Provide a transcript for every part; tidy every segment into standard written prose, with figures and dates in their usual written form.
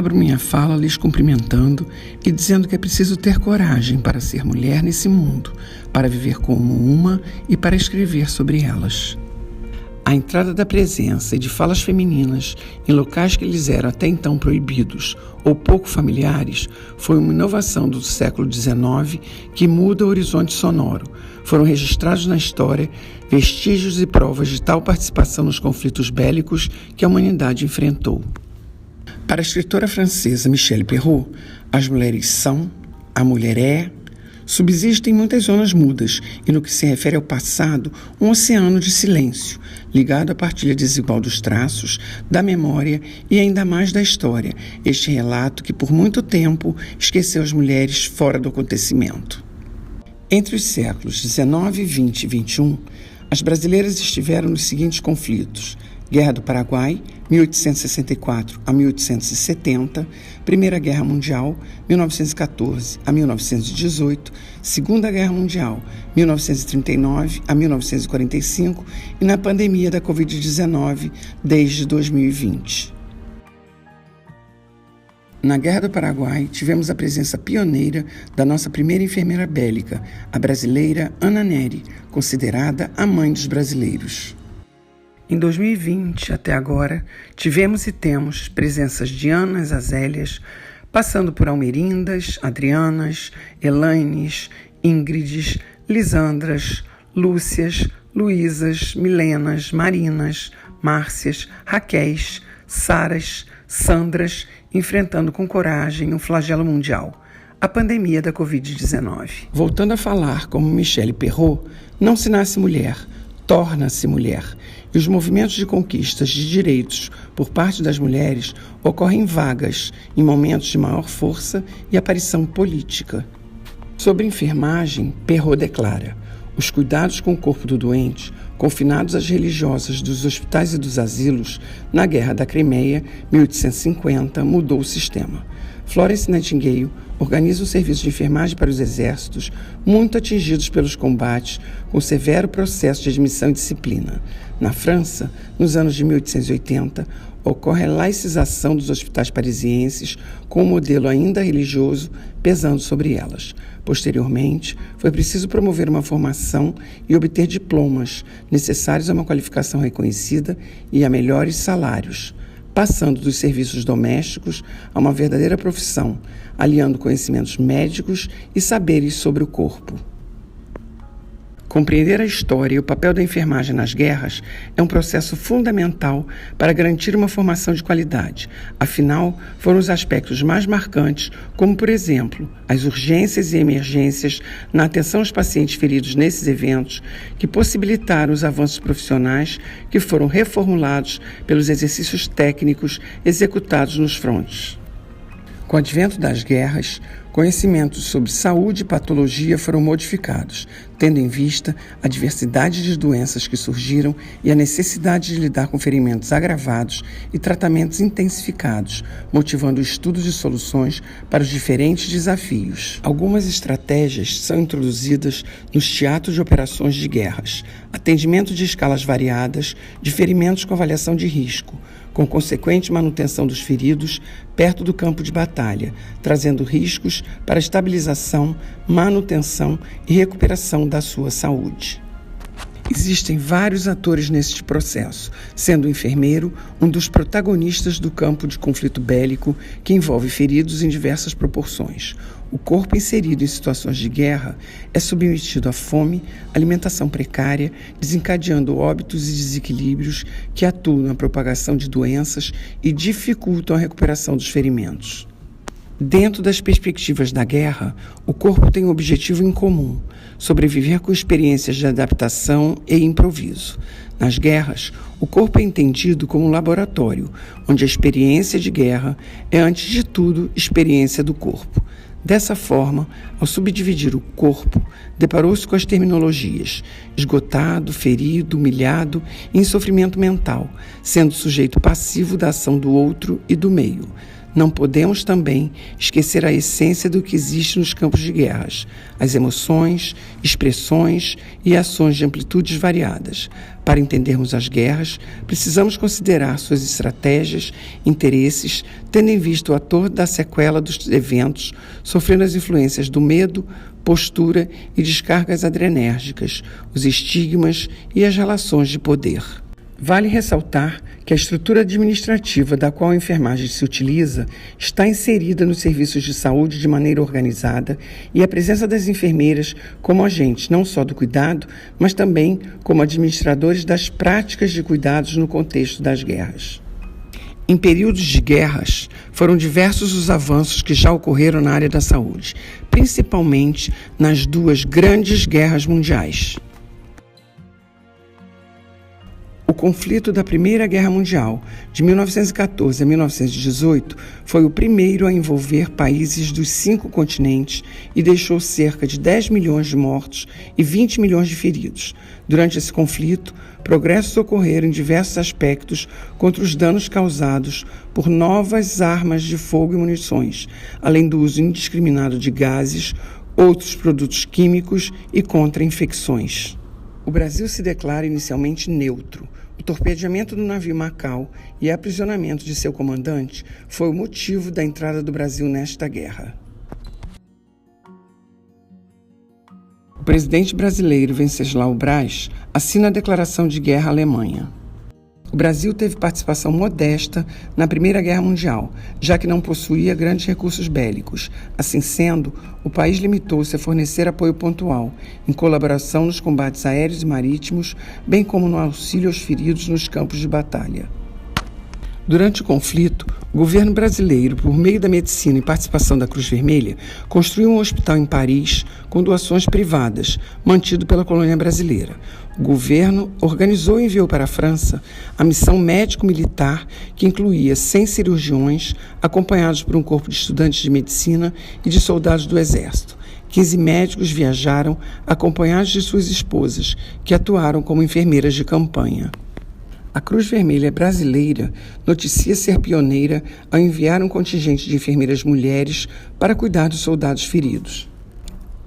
Abro minha fala lhes cumprimentando e dizendo que é preciso ter coragem para ser mulher nesse mundo, para viver como uma e para escrever sobre elas. A entrada da presença e de falas femininas em locais que lhes eram até então proibidos ou pouco familiares foi uma inovação do século XIX que muda o horizonte sonoro. Foram registrados na história vestígios e provas de tal participação nos conflitos bélicos que a humanidade enfrentou. Para a escritora francesa Michelle Perrault, as mulheres são, a mulher é, subsistem muitas zonas mudas e, no que se refere ao passado, um oceano de silêncio, ligado à partilha desigual dos traços, da memória e ainda mais da história, este relato que por muito tempo esqueceu as mulheres fora do acontecimento. Entre os séculos XIX, XX e XXI, as brasileiras estiveram nos seguintes conflitos: Guerra do Paraguai, 1864 a 1870, Primeira Guerra Mundial, 1914 a 1918, Segunda Guerra Mundial, 1939 a 1945 e na pandemia da Covid-19 desde 2020. Na Guerra do Paraguai, tivemos a presença pioneira da nossa primeira enfermeira bélica, a brasileira Ana Nery, considerada a mãe dos brasileiros. Em 2020, até agora, tivemos e temos presenças de Anas Azélias, passando por Almerindas, Adrianas, Elaines, Ingrides, Lisandras, Lúcias, Luísas, Milenas, Marinas, Márcias, Raquéis, Saras, Sandras, enfrentando com coragem um flagelo mundial, a pandemia da Covid-19. Voltando a falar como Michelle Perrault, não se nasce mulher, torna-se mulher, e os movimentos de conquistas de direitos por parte das mulheres ocorrem vagas, em momentos de maior força e aparição política. Sobre enfermagem, Perrault declara: os cuidados com o corpo do doente, confinados às religiosas dos hospitais e dos asilos, na Guerra da Crimeia, 1850, mudou o sistema. Florence Nightingale organiza um serviço de enfermagem para os exércitos, muito atingidos pelos combates, com severo processo de admissão e disciplina. Na França, nos anos de 1880, ocorre a laicização dos hospitais parisienses, com um modelo ainda religioso pesando sobre elas. Posteriormente, foi preciso promover uma formação e obter diplomas necessários a uma qualificação reconhecida e a melhores salários, passando dos serviços domésticos a uma verdadeira profissão, aliando conhecimentos médicos e saberes sobre o corpo. Compreender a história e o papel da enfermagem nas guerras é um processo fundamental para garantir uma formação de qualidade. Afinal, foram os aspectos mais marcantes, como, por exemplo, as urgências e emergências na atenção aos pacientes feridos nesses eventos, que possibilitaram os avanços profissionais que foram reformulados pelos exercícios técnicos executados nos frontes. Com o advento das guerras, conhecimentos sobre saúde e patologia foram modificados, tendo em vista a diversidade de doenças que surgiram e a necessidade de lidar com ferimentos agravados e tratamentos intensificados, motivando o estudo de soluções para os diferentes desafios. Algumas estratégias são introduzidas nos teatros de operações de guerras, atendimento de escalas variadas de ferimentos com avaliação de risco, com consequente manutenção dos feridos perto do campo de batalha, trazendo riscos para a estabilização, manutenção e recuperação da sua saúde. Existem vários atores neste processo, sendo o enfermeiro um dos protagonistas do campo de conflito bélico que envolve feridos em diversas proporções. O corpo inserido em situações de guerra é submetido à fome, alimentação precária, desencadeando óbitos e desequilíbrios que atuam na propagação de doenças e dificultam a recuperação dos ferimentos. Dentro das perspectivas da guerra, o corpo tem um objetivo em comum: sobreviver com experiências de adaptação e improviso. Nas guerras, o corpo é entendido como um laboratório, onde a experiência de guerra é, antes de tudo, experiência do corpo. Dessa forma, ao subdividir o corpo, deparou-se com as terminologias esgotado, ferido, humilhado e em sofrimento mental, sendo sujeito passivo da ação do outro e do meio. não podemos também esquecer a essência do que existe nos campos de guerras, as emoções, expressões e ações de amplitudes variadas. Para entendermos as guerras, precisamos considerar suas estratégias, interesses, tendo em vista o ator da sequela dos eventos, sofrendo as influências do medo, postura e descargas adrenérgicas, os estigmas e as relações de poder. Vale ressaltar que a estrutura administrativa da qual a enfermagem se utiliza está inserida nos serviços de saúde de maneira organizada e a presença das enfermeiras como agentes não só do cuidado, mas também como administradores das práticas de cuidados no contexto das guerras. Em períodos de guerras, foram diversos os avanços que já ocorreram na área da saúde, principalmente nas duas grandes guerras mundiais. O conflito da Primeira Guerra Mundial, de 1914 a 1918, foi o primeiro a envolver países dos 5 continentes e deixou cerca de 10 milhões de mortos e 20 milhões de feridos. Durante esse conflito, progressos ocorreram em diversos aspectos contra os danos causados por novas armas de fogo e munições, além do uso indiscriminado de gases, outros produtos químicos e contra infecções. O Brasil se declara inicialmente neutro. O torpedeamento do navio Macau e o aprisionamento de seu comandante foi o motivo da entrada do Brasil nesta guerra. O presidente brasileiro Venceslau Braz assina a declaração de guerra à Alemanha. O Brasil teve participação modesta na Primeira Guerra Mundial, já que não possuía grandes recursos bélicos. Assim sendo, o país limitou-se a fornecer apoio pontual, em colaboração nos combates aéreos e marítimos, bem como no auxílio aos feridos nos campos de batalha. Durante o conflito, o governo brasileiro, por meio da medicina e participação da Cruz Vermelha, construiu um hospital em Paris com doações privadas, mantido pela colônia brasileira. O governo organizou e enviou para a França a missão médico-militar, que incluía 100 cirurgiões, acompanhados por um corpo de estudantes de medicina e de soldados do Exército. 15 médicos viajaram, acompanhados de suas esposas, que atuaram como enfermeiras de campanha. A Cruz Vermelha brasileira noticia ser pioneira ao enviar um contingente de enfermeiras mulheres para cuidar dos soldados feridos.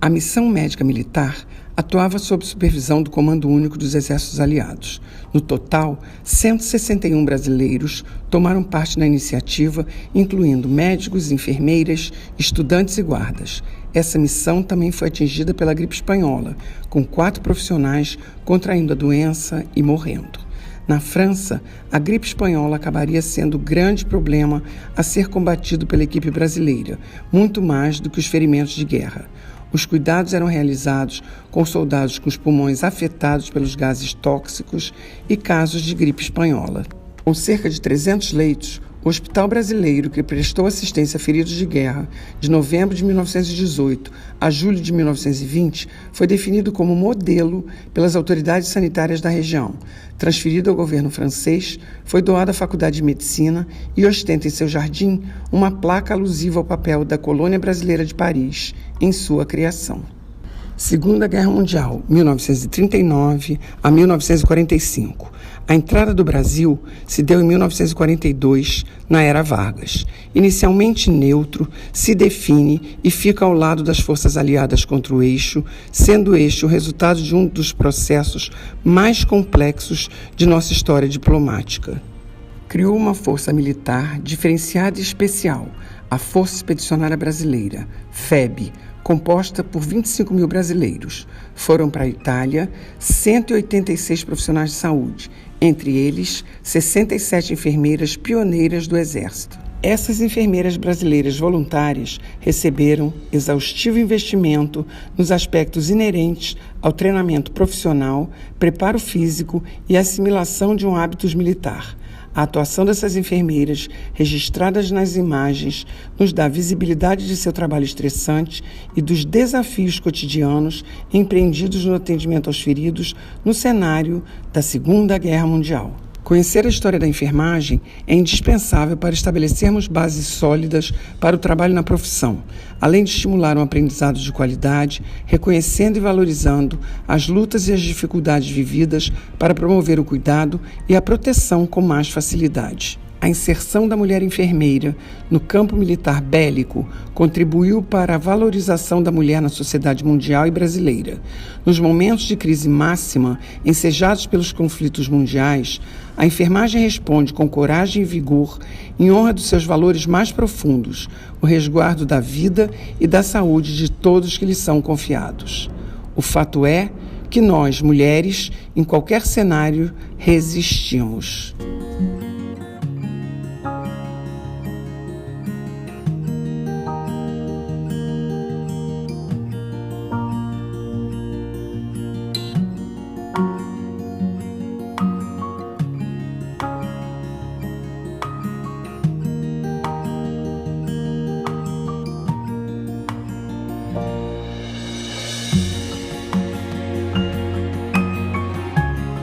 A missão médica militar atuava sob supervisão do Comando Único dos Exércitos Aliados. No total, 161 brasileiros tomaram parte na iniciativa, incluindo médicos, enfermeiras, estudantes e guardas. Essa missão também foi atingida pela gripe espanhola, com 4 profissionais contraindo a doença e morrendo. Na França, a gripe espanhola acabaria sendo o grande problema a ser combatido pela equipe brasileira, muito mais do que os ferimentos de guerra. Os cuidados eram realizados com soldados com os pulmões afetados pelos gases tóxicos e casos de gripe espanhola. Com cerca de 300 leitos, o Hospital Brasileiro, que prestou assistência a feridos de guerra de novembro de 1918 a julho de 1920, foi definido como modelo pelas autoridades sanitárias da região. Transferido ao governo francês, foi doado à Faculdade de Medicina e ostenta em seu jardim uma placa alusiva ao papel da colônia brasileira de Paris em sua criação. Segunda Guerra Mundial, 1939 a 1945. A entrada do Brasil se deu em 1942, na Era Vargas. Inicialmente neutro, se define e fica ao lado das forças aliadas contra o eixo, sendo este o resultado de um dos processos mais complexos de nossa história diplomática. Criou uma força militar diferenciada e especial, a Força Expedicionária Brasileira, FEB, composta por 25 mil brasileiros. Foram para a Itália 186 profissionais de saúde, entre eles 67 enfermeiras pioneiras do Exército. Essas enfermeiras brasileiras voluntárias receberam exaustivo investimento nos aspectos inerentes ao treinamento profissional, preparo físico e assimilação de um hábitos militar. A atuação dessas enfermeiras, registradas nas imagens, nos dá visibilidade de seu trabalho estressante e dos desafios cotidianos empreendidos no atendimento aos feridos no cenário da Segunda Guerra Mundial. Conhecer a história da enfermagem é indispensável para estabelecermos bases sólidas para o trabalho na profissão, além de estimular um aprendizado de qualidade, reconhecendo e valorizando as lutas e as dificuldades vividas para promover o cuidado e a proteção com mais facilidade. A inserção da mulher enfermeira no campo militar bélico contribuiu para a valorização da mulher na sociedade mundial e brasileira. Nos momentos de crise máxima, ensejados pelos conflitos mundiais, a enfermagem responde com coragem e vigor em honra dos seus valores mais profundos, o resguardo da vida e da saúde de todos que lhes são confiados. O fato é que nós, mulheres, em qualquer cenário, resistimos.